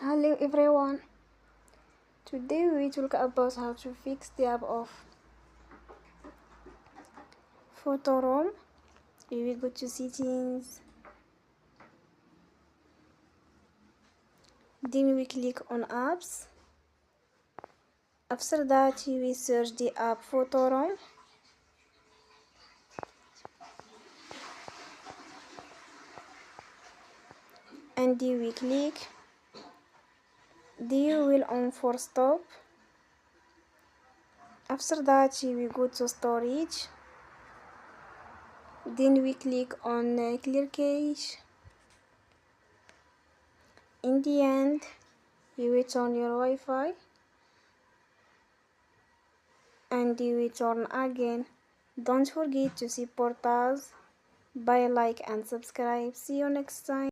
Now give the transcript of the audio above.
Hello everyone. Today we will talk about how to fix the app of Photoroom. We will go to settings. Then we click on apps. After that we search the app Photoroom. And we click. Then you will on for stop. After that we go to storage. Then we click on clear cache. In the end, you will turn your Wi-Fi and you will turn again. Don't forget to support us by like and subscribe. See you next time.